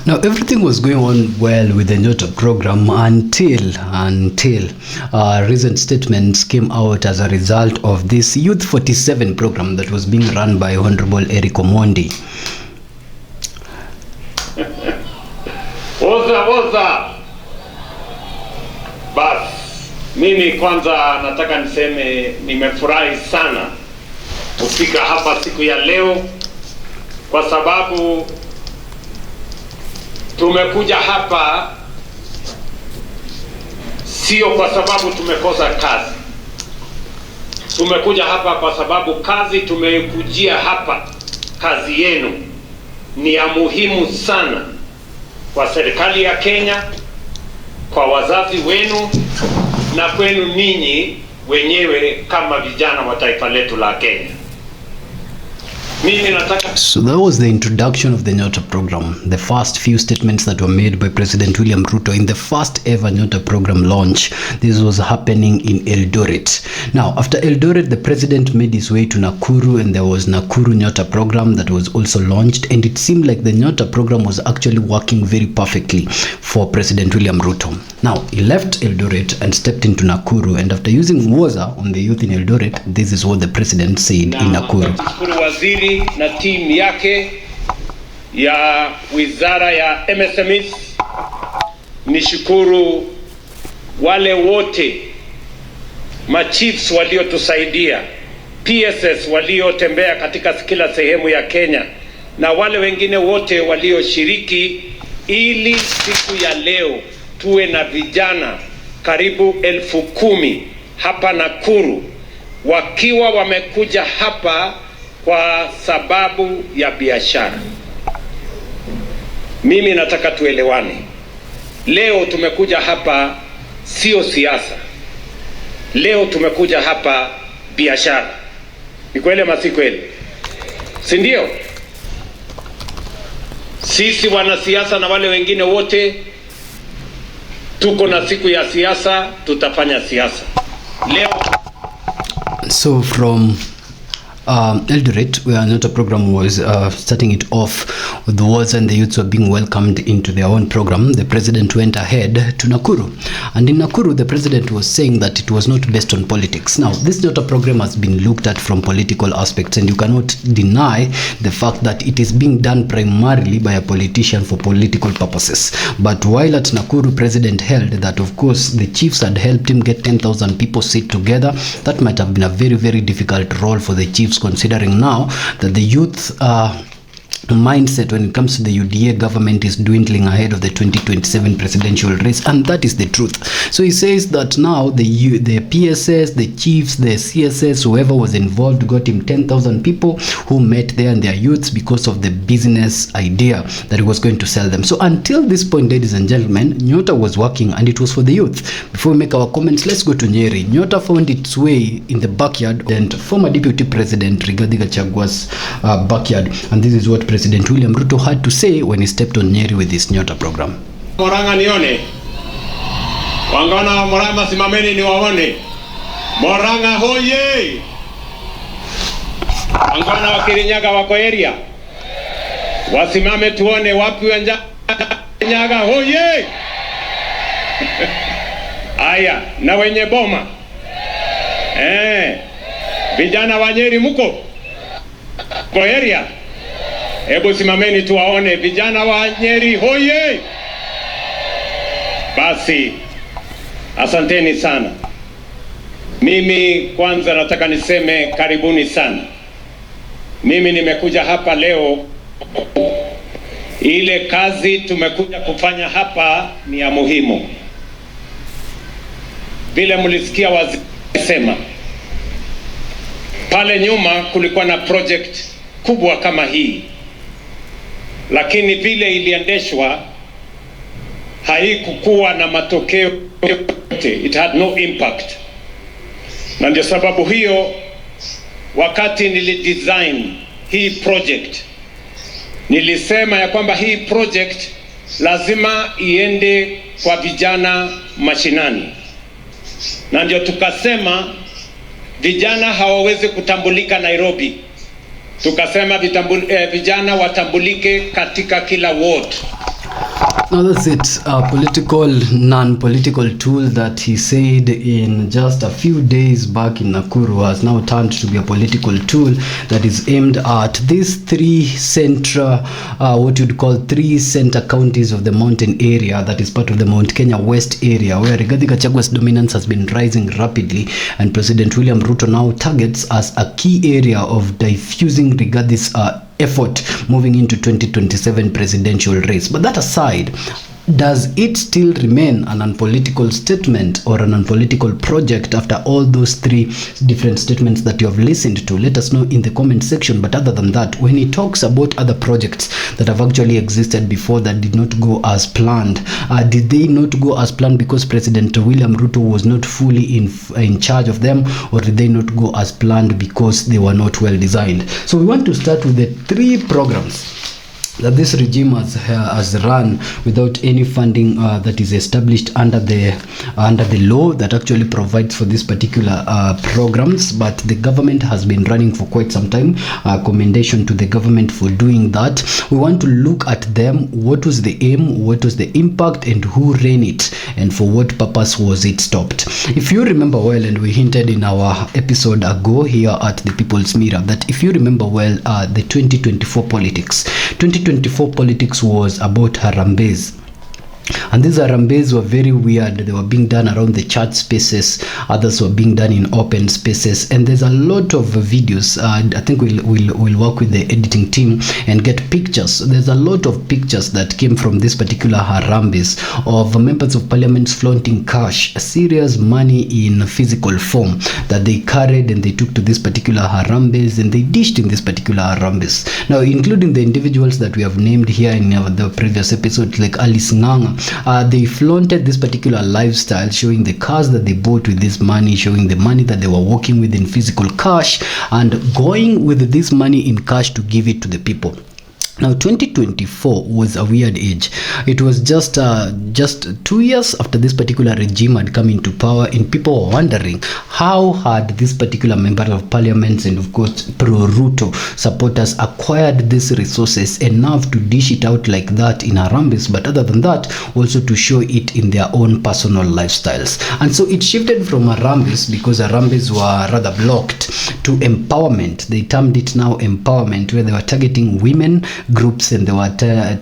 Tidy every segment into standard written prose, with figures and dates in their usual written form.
Now, everything was going on well with the Nyota program until recent statements came out as a result of this Youth 47 program that was being run by Honorable Eric Omondi. Oza. Bas, mimi kwanza nataka niseme nimefurahi sana kufika hapa siku ya leo, kwa sababu tumekuja hapa sio kwa sababu tumekosa kazi. Tumekuja hapa kwa sababu kazi tumekujia hapa, kazi yenu ni ya muhimu sana kwa serikali ya Kenya, kwa wazazi wenu na kwenu ninyi wenyewe kama vijana wa taifa letu la Kenya. So that was the introduction of the Nyota program, the first few statements that were made by President William Ruto in the first ever Nyota program launch. This was happening in Eldoret. Now, after Eldoret, the president made his way to Nakuru, and there was Nakuru Nyota program that was also launched, and it seemed like the Nyota program was actually working very perfectly for President William Ruto. Now, he left Eldoret and stepped into Nakuru, and after using Woza on the youth in Eldoret, this is what the president said in Nakuru. Waziri na timu yake ya wizara ya MSMEs, nishukuru wale wote machiefs waliotusaidia, PSS waliotembea katika kila sehemu ya Kenya, na wale wengine wote walioshiriki ili siku ya leo tuwe na vijana karibu 10,000 hapa Nakuru, wakiwa wamekuja hapa kwa sababu ya biashara. Mimi nataka tuelewane. Leo tumekuja hapa sio siasa. Leo tumekuja hapa biashara. Ni kweli ama si kweli? Si ndio? Sisi wanasiasa na wale wengine wote tuko na siku ya siasa, tutafanya siasa. Leo so from Eldoret, where Nyota program was starting it off with the words and the youths were being welcomed into their own program, the president went ahead to Nakuru. And in Nakuru, the president was saying that it was not based on politics. Now, this Nyota program has been looked at from political aspects, and you cannot deny the fact that it is being done primarily by a politician for political purposes. But while at Nakuru, president held that, of course, the chiefs had helped him get 10,000 people sit together. That might have been a very, very difficult role for the chiefs, considering now that the youth mindset when it comes to the UDA government is dwindling ahead of the 2027 presidential race, and that is the truth. So he says that now the PSS, the chiefs, the CSS, whoever was involved, got him 10,000 people who met there and their youths because of the business idea that he was going to sell them. So until this point, ladies and gentlemen, Nyota was working and it was for the youth. Before we make our comments, let's go to Nyeri. Nyota found its way in the backyard and former Deputy President Rigathi Gachagua's backyard, and this is what President William Ruto had to say when he stepped on Nyeri with his Nyota program. Moranga nione. Wangana Morama simameni ni waone. Moranga hoye. Wangana wakirinyaga wako area. Wasimame tuone wapi wanyaga hoye. Aya, na wenye boma. Vijana wa Nyeri muko. Kwa area. Hebu simameni tuwaone vijana wa Nyeri hoye. Basi, asanteni sana. Mimi kwanza nataka niseme karibuni sana. Mimi nimekuja hapa leo, ile kazi tumekuja kufanya hapa ni ya muhimu. Vile mlisikia waziri sema, pale nyuma kulikuwa na project kubwa kama hii, lakini vile iliendeshwa haikukuwa na matokeo yote. It had no impact. Na ndio sababu hiyo wakati nilidesign hii project nilisema ya kwamba hii project lazima iende kwa vijana mashinani. Na ndio tukasema vijana hawawezi kutambulika Nairobi. tukasema vijana watambulike katika kila ward. Now that's it, a political, non-political tool that he said in just a few days back in Nakuru has now turned to be a political tool that is aimed at these three central, what you'd call three center counties of the mountain area that is part of the Mount Kenya West area, where Rigathi Gachagua's dominance has been rising rapidly, and President William Ruto now targets as a key area of diffusing Rigathi's effort moving into 2027 presidential race. But that aside, does it still remain an unpolitical statement or an unpolitical project after all those three different statements that you have listened to? Let us know in the comment section. But other than that, when he talks about other projects that have actually existed before that did not go as planned, did they not go as planned because President William Ruto was not fully in charge of them, or did they not go as planned because they were not well designed? So we want to start with the three programs that this regime has run without any funding that is established under the law that actually provides for these particular programs, but the government has been running for quite some time. Commendation to the government for doing that. We want to look at them. What was the aim, what was the impact, and who ran it, and for what purpose was it stopped? If you remember well, and we hinted in our episode ago here at the People's Mirror, that if you remember well, the 2024 politics was about harrambes. And these harrambes were very weird. They were being done around the church spaces. Others were being done in open spaces. And there's a lot of videos. I think we'll work with the editing team and get pictures. There's a lot of pictures that came from this particular harrambes of members of parliament flaunting cash, serious money in physical form that they carried and they took to this particular harrambes, and they dished in this particular harrambes. Now, including the individuals that we have named here in the previous episode, like Alice Nganga, they flaunted this particular lifestyle, showing the cars that they bought with this money, showing the money that they were working with in physical cash, and going with this money in cash to give it to the people. Now, 2024 was a weird age. It was just 2 years after this particular regime had come into power, and people were wondering how had this particular member of parliament and of course pro-Ruto supporters acquired these resources enough to dish it out like that in harrambes, but other than that, also to show it in their own personal lifestyles. And so it shifted from harrambes, because harrambes were rather blocked, to empowerment. They termed it now empowerment, where they were targeting women groups and they were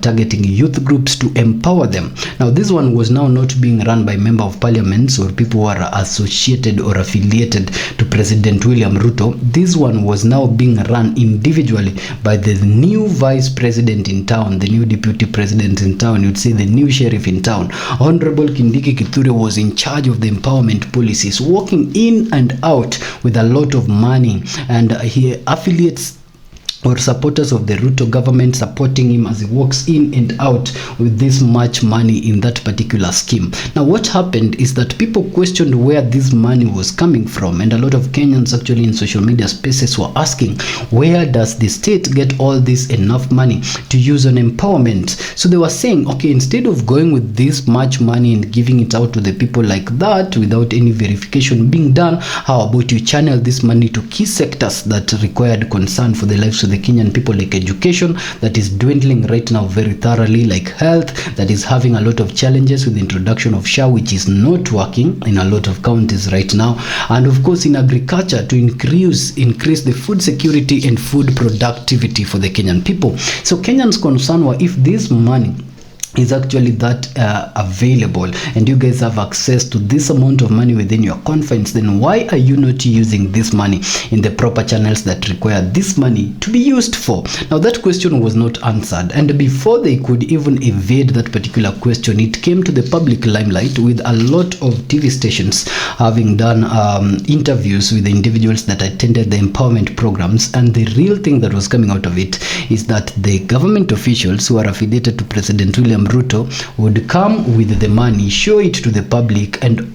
targeting youth groups to empower them. Now, this one was now not being run by member of parliaments or people who are associated or affiliated to President William Ruto. This one was now being run individually by the new vice president in town, the new deputy president in town, you'd say the new sheriff in town. Honorable Kindiki Kithure was in charge of the empowerment policies, walking in and out with a lot of money, and he affiliates or supporters of the Ruto government supporting him as he walks in and out with this much money in that particular scheme. Now, what happened is that people questioned where this money was coming from, and a lot of Kenyans actually in social media spaces were asking, where does the state get all this enough money to use on empowerment? So they were saying, okay, instead of going with this much money and giving it out to the people like that without any verification being done, how about you channel this money to key sectors that required concern for the lives of the Kenyan people, like education that is dwindling right now very thoroughly, like health that is having a lot of challenges with the introduction of SHA, which is not working in a lot of counties right now, and of course in agriculture to increase the food security and food productivity for the Kenyan people. So Kenyans' concern were, if this money is actually that available and you guys have access to this amount of money within your confines, then why are you not using this money in the proper channels that require this money to be used for? Now, that question was not answered, and before they could even evade that particular question, it came to the public limelight with a lot of TV stations having done interviews with the individuals that attended the empowerment programs, and the real thing that was coming out of it is that the government officials who are affiliated to President William Ruto would come with the money, show it to the public, and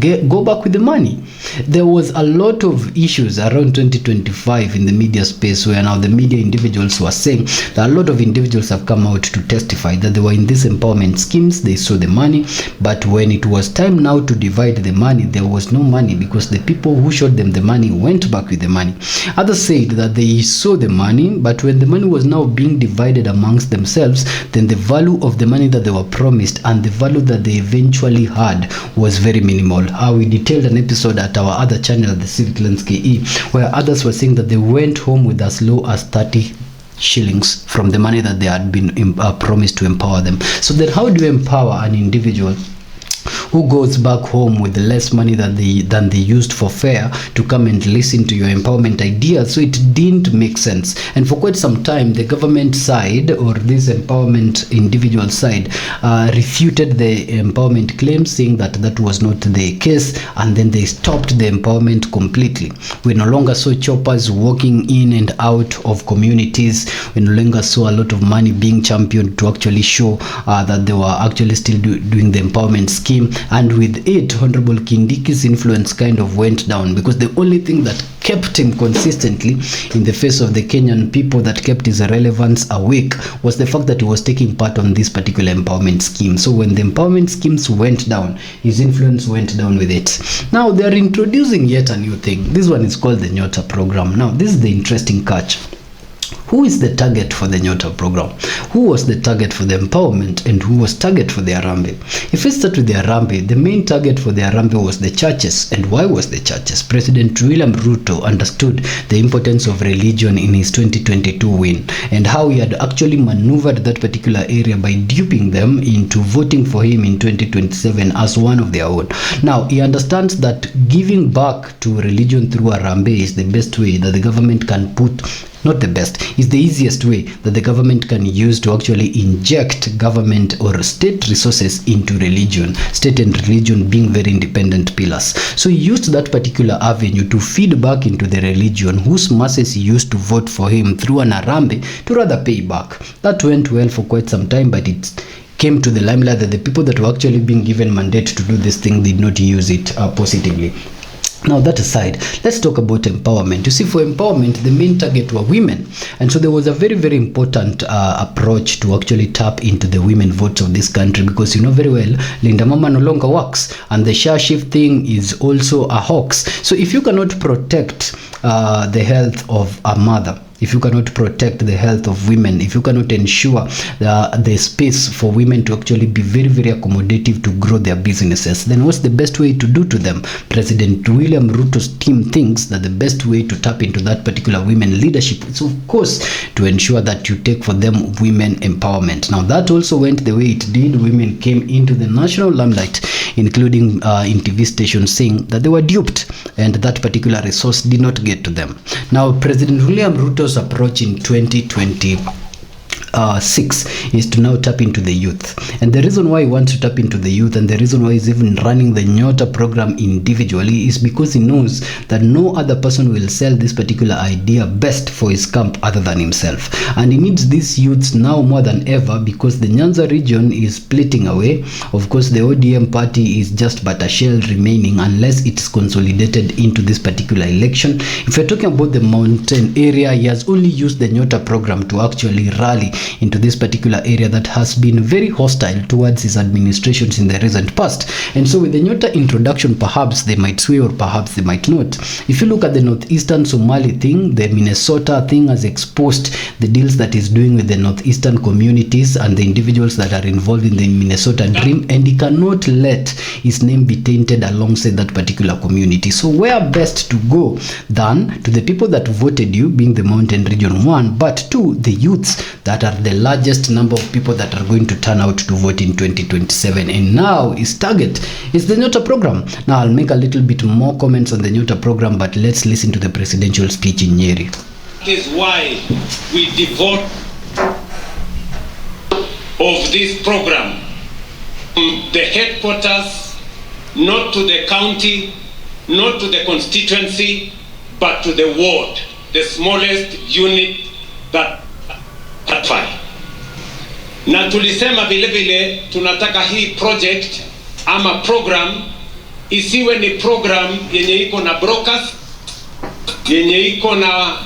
go back with the money. There was a lot of issues around 2025 in the media space, where now the media individuals were saying that a lot of individuals have come out to testify that they were in these empowerment schemes, they saw the money, but when it was time now to divide the money, there was no money, because the people who showed them the money went back with the money. Others said that they saw the money, but when the money was now being divided amongst themselves, then the value of the money that they were promised and the value that they eventually had was very minimal. We detailed an episode at our other channel, the Civic Lens KE, where others were saying that they went home with as low as 30 shillings from the money that they had been promised to empower them. So then how do you empower an individual who goes back home with less money than they used for fare to come and listen to your empowerment ideas? So it didn't make sense. And for quite some time, the government side, or this empowerment individual side, refuted the empowerment claims, saying that that was not the case, and then they stopped the empowerment completely. We no longer saw choppers walking in and out of communities. We no longer saw a lot of money being championed to actually show that they were actually still doing the empowerment scheme. And with it, Honorable Kindiki's influence kind of went down, because the only thing that kept him consistently in the face of the Kenyan people, that kept his relevance awake, was the fact that he was taking part on this particular empowerment scheme. So when the empowerment schemes went down, his influence went down with it. Now they are introducing yet a new thing. This one is called the Nyota program. Now this is the interesting catch. Who is the target for the Nyota program? Who was the target for the empowerment, and who was target for the harambee? If we start with the harambee, the main target for the harambee was the churches. And why was the churches? President William Ruto understood the importance of religion in his 2022 win, and how he had actually maneuvered that particular area by duping them into voting for him in 2027 as one of their own. Now he understands that giving back to religion through harambee is the best way that the government can put, not the best, is the easiest way that the government can use to actually inject government or state resources into religion, state and religion being very independent pillars. So he used that particular avenue to feed back into the religion whose masses used to vote for him through an harambee to rather pay back. That went well for quite some time, but it came to the limelight that the people that were actually being given mandate to do this thing did not use it positively. Now that aside, let's talk about empowerment. You see, for empowerment, the main target were women. And so there was a very, very important approach to actually tap into the women votes of this country, because you know very well, Linda Mama no longer works, and the share shift thing is also a hoax. So if you cannot protect the health of a mother, if you cannot protect the health of women, if you cannot ensure the space for women to actually be very, very accommodative to grow their businesses, then what's the best way to do to them? President William Ruto's team thinks that the best way to tap into that particular women leadership is, of course, to ensure that you take for them women empowerment. Now that also went the way it did. Women came into the national limelight, including in TV stations, saying that they were duped and that particular resource did not get to them. Now President William Ruto's approach in 2026 is to now tap into the youth. And the reason why he wants to tap into the youth, and the reason why he's even running the Nyota program individually, is because he knows that no other person will sell this particular idea best for his camp other than himself. And he needs these youths now more than ever, because the Nyanza region is splitting away. Of course, the ODM party is just but a shell remaining unless it's consolidated into this particular election. If you're talking about the mountain area, he has only used the Nyota program to actually rally into this particular area that has been very hostile towards his administrations in the recent past. And so with the Nyota introduction, perhaps they might sway or perhaps they might not. If you look at the northeastern Somali thing, the Minnesota thing has exposed the deals that he's doing with the northeastern communities and the individuals that are involved in the Minnesota dream, and he cannot let his name be tainted alongside that particular community. So where best to go than to the people that voted you, being the mountain region, one, but two, the youths that are the largest number of people that are going to turn out to vote in 2027. And now his target is the Nyota program. Now I'll make a little bit more comments on the Nyota program, but let's listen to the presidential speech in Nyeri. That is why we devote of this program from the headquarters, not to the county, not to the constituency, but to the ward, the smallest unit that fine. Na tulisema vile vile tunataka hii project ama program isiwe ni program yenye iko na brokers, yenye iko na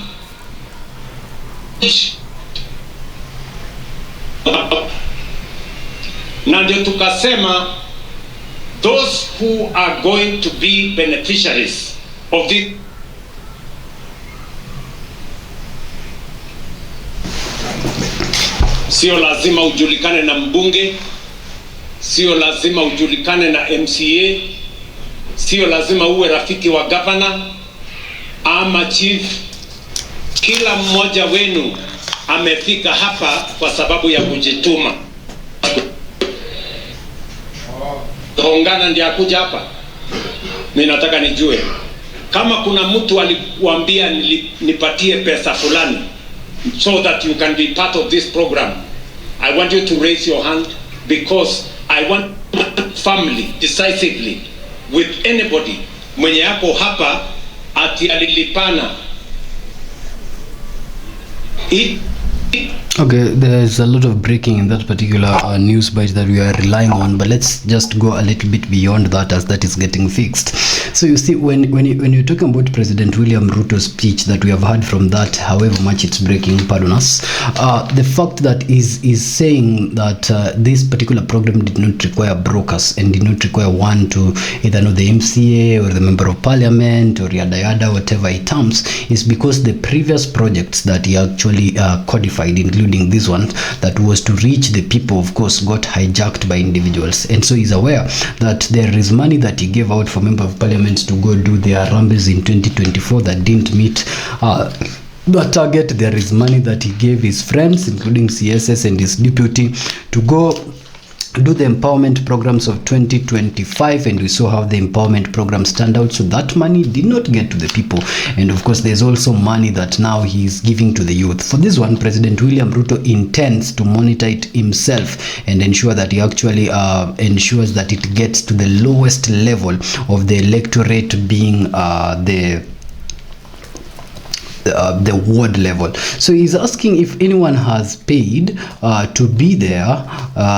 na ndio tukasema those who are going to be beneficiaries of this sio lazima ujulikane na mbunge, sio lazima ujulikane na MCA, sio lazima uwe rafiki wa governor ama chief. Kila mmoja wenu amefika hapa kwa sababu ya kujituma. Ongana ndiye akuja hapa. Mimi nataka nijue kama kuna mtu alikuambia nipatie pesa fulani so that you can be part of this program. I want you to raise your hand, because I want family decisively with anybody mwenye yako hapa ati alilipana. Okay, there's a lot of breaking in that particular news bite that we are relying on, but let's just go a little bit beyond that, as that is getting fixed. So you see, when you're talking about President William Ruto's speech that we have heard from that, however much it's breaking, pardon us, the fact that is saying that this particular program did not require brokers and did not require one to either know the MCA or the member of parliament or yada yada, whatever it terms, is because the previous projects that he actually codified, including this one that was to reach the people, of course, got hijacked by individuals. And so he's aware that there is money that he gave out for member of parliament to go do their harrambes in 2024 that didn't meet the target. There is money that he gave his friends, including CSS and his deputy, to go do the empowerment programs of 2025, and we saw how the empowerment programs turned out. So that money did not get to the people. And of course, there's also money that now he's giving to the youth. For this one, President William Ruto intends to monitor it himself and ensure that he actually ensures that it gets to the lowest level of the electorate, being the ward level. So he's asking if anyone has paid to be there,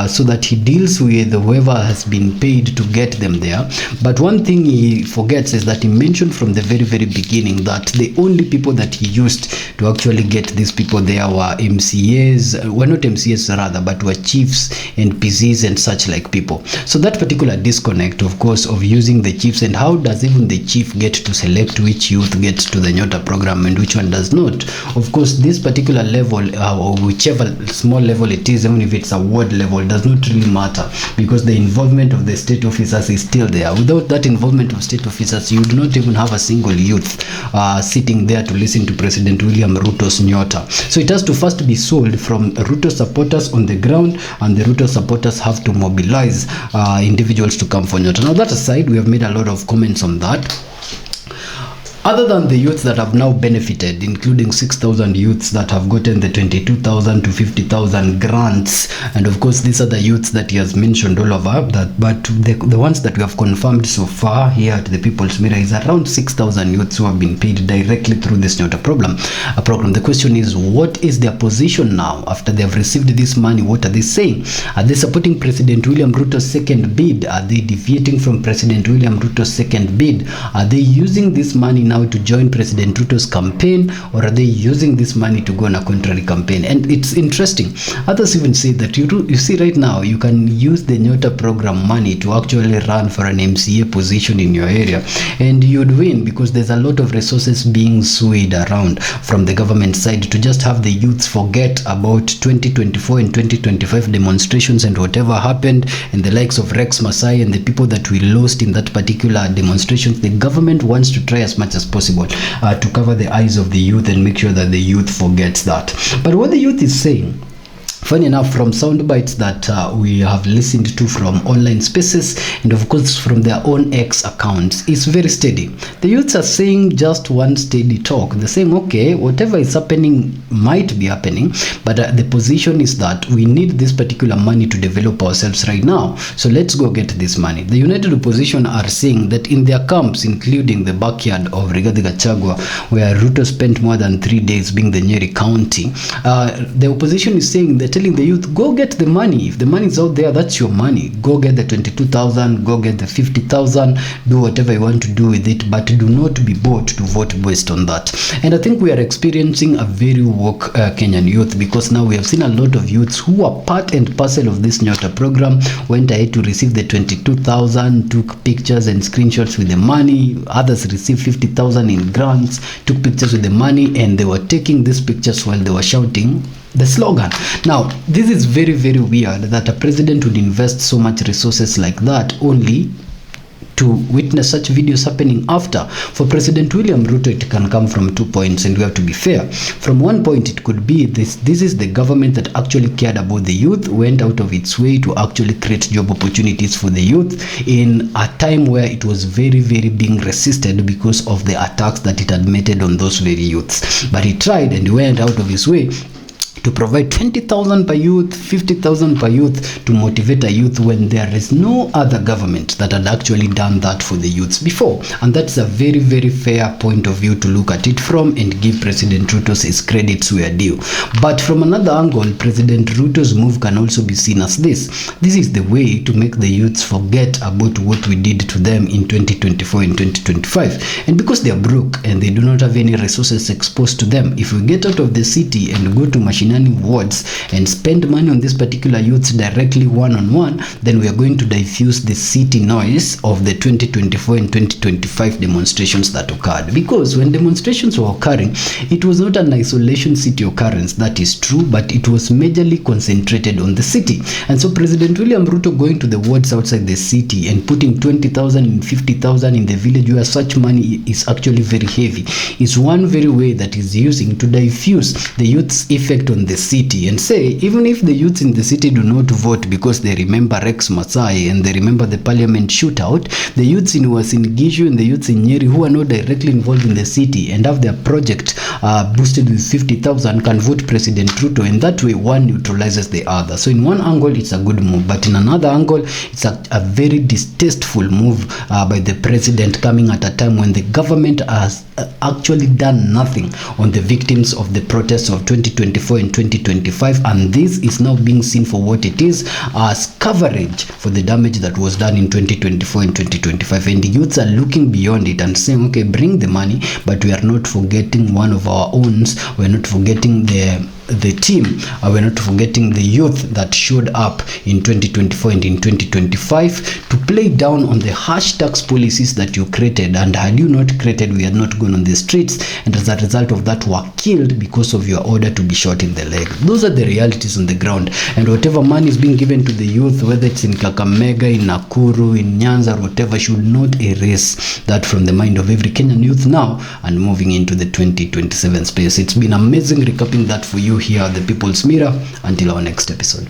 so that he deals with whoever has been paid to get them there. But one thing he forgets is that he mentioned from the very beginning that the only people that he used to actually get these people there were MCAs, well, not MCAs rather, but were chiefs and PCs and such like people. So that particular disconnect, of course, of using the chiefs, and how does even the chief get to select which youth gets to the Nyota program and which one does not? Of course, this particular level, or whichever small level it is, even if it's a ward level, does not really matter, because the involvement of the state officers is still there. Without that involvement of state officers, you do not even have a single youth sitting there to listen to President William Ruto's Nyota. So it has to first be sold from Ruto supporters on the ground, and the Ruto supporters have to mobilize individuals to come for Nyota. Now, that aside, we have made a lot of comments on that. Other than the youths that have now benefited, including 6,000 youths that have gotten the 22,000 to 50,000 grants, and of course these are the youths that he has mentioned all over, that, but the ones that we have confirmed so far here at the People's Mirror is around 6,000 youths who have been paid directly through this Nyota program. The question is, what is their position now after they have received this money? What are they saying? Are they supporting President William Ruto's second bid? Are they deviating from President William Ruto's second bid? Are they using this money now to join President Ruto's campaign, or are they using this money to go on a contrary campaign? And it's interesting, others even say that you see right now you can use the Nyota program money to actually run for an MCA position in your area, and you'd win, because there's a lot of resources being swayed around from the government side to just have the youths forget about 2024 and 2025 demonstrations and whatever happened, and the likes of Rex Masai and the people that we lost in that particular demonstrations. The government wants to try as much as possible to cover the eyes of the youth and make sure that the youth forgets that. But what the youth is saying, funny enough, from sound bites that we have listened to from online spaces, and of course from their own X accounts, is very steady. The youths are saying just one steady talk. They're saying, okay, whatever is happening might be happening, but the position is that we need this particular money to develop ourselves right now, so let's go get this money. The United Opposition are saying that in their camps, including the backyard of Rigathi Gachagua, where Ruto spent more than 3 days being the Nyeri County, the opposition is saying that telling the youth, go get the money. If the money is out there, that's your money. Go get the 22,000, go get the 50,000, do whatever you want to do with it, but do not be bought to vote based on that. And I think we are experiencing a very woke Kenyan youth, because now we have seen a lot of youths who are part and parcel of this Nyota program, went ahead to receive the 22,000, took pictures and screenshots with the money. Others received 50,000 in grants, took pictures with the money, and they were taking these pictures while they were shouting the slogan. Now, this is very, very weird that a president would invest so much resources like that only to witness such videos happening after. For President William Ruto, it can come from 2 points, and we have to be fair. From one point, it could be this is the government that actually cared about the youth, went out of its way to actually create job opportunities for the youth in a time where it was very, very being resisted because of the attacks that it had meted on those very youths. But he tried and went out of his way to provide 20,000 per youth, 50,000 per youth, to motivate a youth when there is no other government that had actually done that for the youths before. And that's a very, very fair point of view to look at it from and give President Ruto's his credits where due. But from another angle, President Ruto's move can also be seen as this. This is the way to make the youths forget about what we did to them in 2024 and 2025. And because they are broke and they do not have any resources exposed to them, if we get out of the city and go to machine wards and spend money on this particular youths directly one-on-one, then we are going to diffuse the city noise of the 2024 and 2025 demonstrations that occurred. Because when demonstrations were occurring, it was not an isolation city occurrence, that is true, but it was majorly concentrated on the city. And so President William Ruto going to the wards outside the city and putting 20,000 and 50,000 in the village where such money is actually very heavy is one very way that is using to diffuse the youth's effect on the city, and say, even if the youths in the city do not vote because they remember Rex Masai and they remember the parliament shootout, the youths in Uasin Gishu and the youths in Nyeri who are not directly involved in the city and have their project boosted with 50,000 can vote President Ruto, and that way one neutralizes the other. So in one angle it's a good move, but in another angle it's a very distasteful move by the president, coming at a time when the government has actually done nothing on the victims of the protests of 2024 and 2025, and this is now being seen for what it is, as coverage for the damage that was done in 2024 and 2025. And the youths are looking beyond it and saying, okay, bring the money, but we are not forgetting one of our own. We're not forgetting the team, we're not forgetting the youth that showed up in 2024 and in 2025 to play down on the harsh tax policies that you created. And had you not created, we had not gone on the streets, and as a result of that were killed because of your order to be shot in the leg. Those are the realities on the ground, and whatever money is being given to the youth, whether it's in Kakamega, in Nakuru, in Nyanza, or whatever, should not erase that from the mind of every Kenyan youth now and moving into the 2027 space. It's been amazing recapping that for you here at the People's Mirror. Until our next episode.